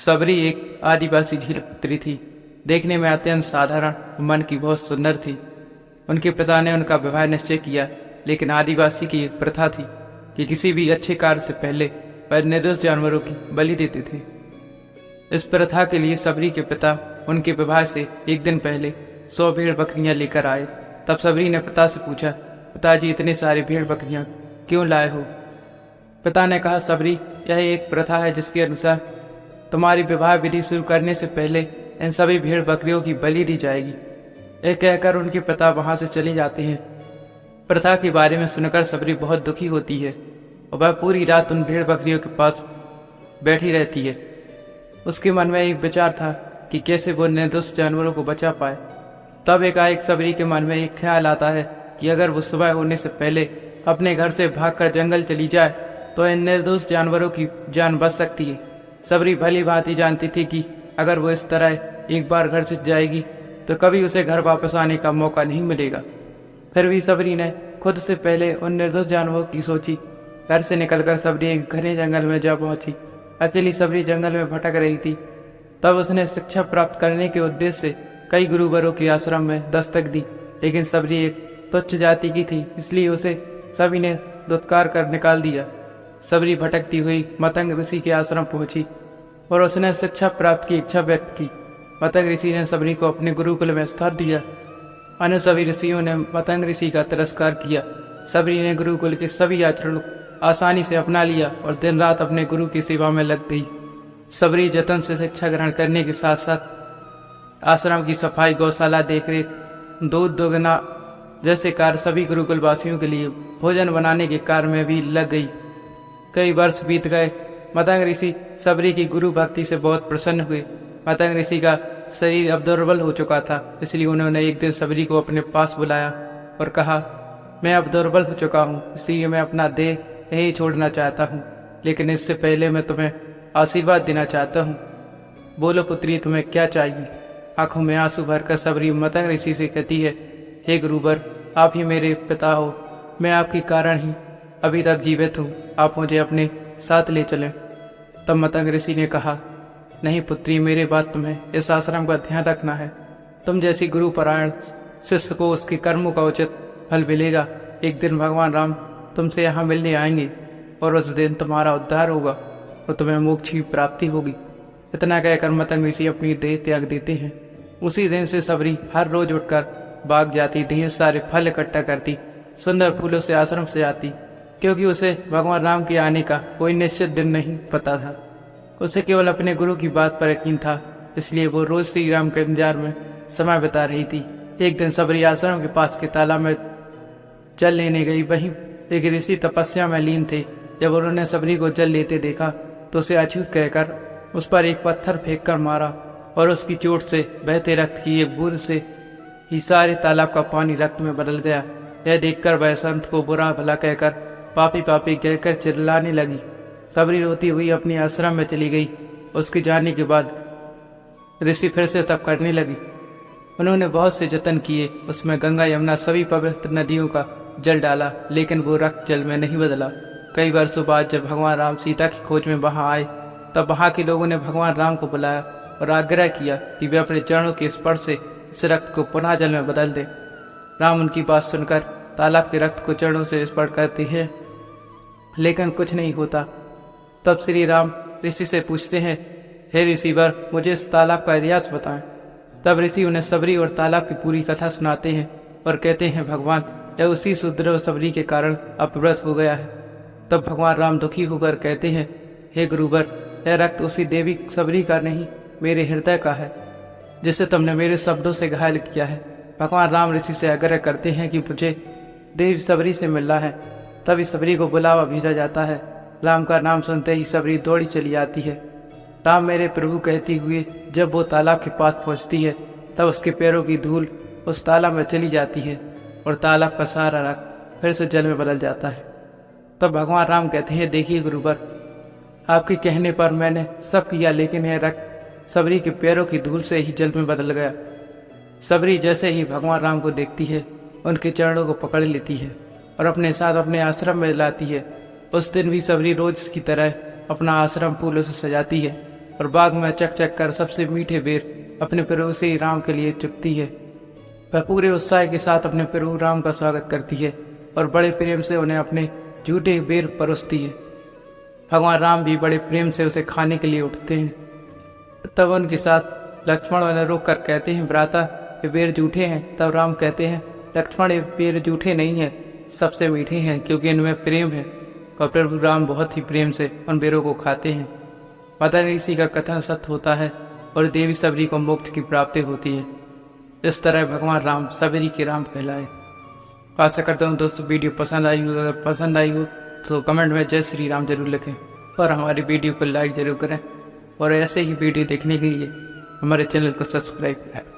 सबरी एक आदिवासी झील पुत्री थी। देखने में अत्यंत साधारण, मन की बहुत सुंदर थी। उनके पिता ने उनका विवाह निश्चय किया, लेकिन आदिवासी की एक प्रथा थी कि किसी भी अच्छे कार्य से पहले वह निर्दोष जानवरों की बलि देते थे। इस प्रथा के लिए सबरी के पिता उनके विवाह से एक दिन पहले 100 भेड़ बकरियां लेकर आए। तब सबरी ने पिता से पूछा, पिताजी इतने सारे भेड़ बकरियां क्यों लाए हो? पिता ने कहा, सबरी, यह एक प्रथा है जिसके अनुसार तुम्हारी विवाह विधि शुरू करने से पहले इन सभी भेड़ बकरियों की बलि दी जाएगी। यह कहकर उनके पिता वहां से चले जाते हैं। प्रथा के बारे में सुनकर सबरी बहुत दुखी होती है और वह पूरी रात उन भेड़ बकरियों के पास बैठी रहती है। उसके मन में एक विचार था कि कैसे वो निर्दोष जानवरों को बचा पाए। तब एकाएक सबरी के मन में एक ख्याल आता है कि अगर वो सुबह होने से पहले अपने घर से भागकर जंगल चली जाए तो इन निर्दोष जानवरों की जान बच सकती है। सबरी भली भांति जानती थी कि अगर वो इस तरह एक बार घर से जाएगी तो कभी उसे घर वापस आने का मौका नहीं मिलेगा। फिर भी सबरी ने खुद से पहले उन निर्दोष जानवरों की सोची। घर से निकलकर सबरी एक घने जंगल में जा पहुंची। अकेली सबरी जंगल में भटक रही थी। तब उसने शिक्षा प्राप्त करने के उद्देश्य से कई गुरुवरों के आश्रम में दस्तक दी, लेकिन सबरी एक तुच्छ जाति की थी, इसलिए उसे सभी ने दुत्कार कर निकाल दिया। सबरी भटकती हुई मतंग ऋषि के आश्रम पहुंची और उसने शिक्षा प्राप्त की इच्छा व्यक्त की। मतंग ऋषि ने सबरी को अपने गुरुकुल में स्थान दिया। अन्य सभी ऋषियों ने मतंग ऋषि का तिरस्कार किया। सबरी ने गुरुकुल के सभी आचरण आसानी से अपना लिया और दिन रात अपने गुरु की सेवा में लग गई। सबरी जतन से शिक्षा ग्रहण करने के साथ साथ आश्रम की सफाई, गौशाला देखरेख, दूध दोगुना जैसे कार्य सभी गुरुकुल वासियों के लिए भोजन बनाने के कार्य में भी लग गई। कई वर्ष बीत गए। मतंग ऋषि सबरी की गुरु भक्ति से बहुत प्रसन्न हुए। मतंग ऋषि का शरीर अब दुर्बल हो चुका था, इसलिए उन्होंने एक दिन सबरी को अपने पास बुलाया और कहा, मैं अब दुर्बल हो चुका हूँ, इसलिए मैं अपना देह यही छोड़ना चाहता हूँ, लेकिन इससे पहले मैं तुम्हें आशीर्वाद देना चाहता हूँ। बोलो पुत्री, तुम्हें क्या चाहिए? आंखों में आंसू भरकर सबरी मतंग ऋषि से कहती है, हे गुरुवर, आप ही मेरे पिता हो। मैं आपके कारण ही अभी तक जीवित हूँ। आप मुझे अपने साथ ले चलें। तब मतंग ऋषि ने कहा, नहीं पुत्री, मेरे बात तुम्हें इस आश्रम का ध्यान रखना है। तुम जैसी गुरुपरायण शिष्य को उसके कर्मों का उचित फल मिलेगा। एक दिन भगवान राम तुमसे यहाँ मिलने आएंगे और उस दिन तुम्हारा उद्धार होगा और तुम्हें मोक्ष की प्राप्ति होगी। इतना कहकर मतंग ऋषि अपनी देह त्याग देते हैं। उसी दिन से सबरी हर रोज उठकर बाग जाती, ढेर सारे फल इकट्ठा करती, सुंदर फूलों से आश्रम से आती, क्योंकि उसे भगवान राम के आने का कोई निश्चित दिन नहीं पता था। उसे केवल अपने गुरु की बात पर यकीन था, इसलिए वो रोज श्री राम के इंतजार में समय बिता रही थी। एक दिन सबरी आश्रम के पास के तालाब में जल लेने गई। वहीं एक ऋषि तपस्या में लीन थे। जब उन्होंने सबरी को जल लेते देखा तो उसे अछूत कहकर उस पर एक पत्थर फेंक कर मारा और उसकी चोट से बहते रक्त की एक बूंद से ही सारे तालाब का पानी रक्त में बदल गया। यह देखकर वह संत को बुरा भला कहकर पापी पापी कहकर चिल्लाने लगी। सबरी रोती हुई अपने आश्रम में चली गई। उसके जाने के बाद ऋषि फिर से तप करने लगी। उन्होंने बहुत से जतन किए, उसमें गंगा यमुना सभी पवित्र नदियों का जल डाला, लेकिन वो रक्त जल में नहीं बदला। कई वर्षों बाद जब भगवान राम सीता की खोज में वहां आए, तब वहां के लोगों ने भगवान राम को बुलाया और आग्रह किया कि वे अपने चरणों के स्पर्श से इस रक्त को पुनः जल में बदल दे। राम उनकी बात सुनकर तालाब के रक्त को चरणों से स्पर्श करते हैं, लेकिन कुछ नहीं होता। तब श्री राम ऋषि से पूछते हैं, हे ऋषिवर, मुझे इस तालाब का इतिहास बताएं। तब ऋषि उन्हें सबरी और तालाब की पूरी कथा सुनाते हैं और कहते हैं, भगवान, यह उसी सुदृढ़ सबरी के कारण अपव्रत हो गया है। तब भगवान राम दुखी होकर कहते हैं, हे गुरुवर, यह रक्त उसी देवी सबरी का नहीं, मेरे हृदय का है, जिसे तुमने मेरे शब्दों से घायल किया है। भगवान राम ऋषि से आग्रह करते हैं कि मुझे देवी सबरी से मिलना है। तभी सबरी को बुलावा भेजा जाता है। राम का नाम सुनते ही सबरी दौड़ी चली आती है। राम मेरे प्रभु कहती हुए जब वो तालाब के पास पहुंचती है, तब उसके पैरों की धूल उस तालाब में चली जाती है और तालाब का सारा रक्त फिर से जल में बदल जाता है। तब भगवान राम कहते हैं, देखिए गुरुवर, आपके कहने पर मैंने सब किया, लेकिन यह रक्त सबरी के पैरों की धूल से ही जल में बदल गया। सबरी जैसे ही भगवान राम को देखती है, उनके चरणों को पकड़ लेती है और अपने साथ अपने आश्रम में लाती है। उस दिन भी सबरी रोज की तरह अपना आश्रम फूलों से सजाती है और बाग में चक चक कर सबसे मीठे बेर अपने पड़ोसी राम के लिए चुगती है। वह पूरे उत्साह के साथ अपने प्रभु राम का स्वागत करती है और बड़े प्रेम से उन्हें अपने झूठे बेर परोसती है। भगवान राम भी बड़े प्रेम से उसे खाने के लिए उठते हैं। तब उनके साथ लक्ष्मण उन्हें रोक कर कहते हैं, भ्राता ये बेर झूठे हैं। तब राम कहते हैं, लक्ष्मण ये बेर झूठे नहीं हैं, सबसे मीठे हैं, क्योंकि इनमें प्रेम है। और प्रभु राम बहुत ही प्रेम से उन बेरों को खाते हैं। माता ऋषि का कथन सत्य होता है और देवी सबरी को मोक्ष की प्राप्ति होती है। इस तरह भगवान राम सबरी के राम कहलाए। आशा करता हूँ दोस्तों वीडियो पसंद आई हो। अगर पसंद आई हो तो कमेंट में जय श्री राम जरूर लिखें और हमारी वीडियो को लाइक जरूर करें और ऐसे ही वीडियो देखने के लिए हमारे चैनल को सब्सक्राइब करें।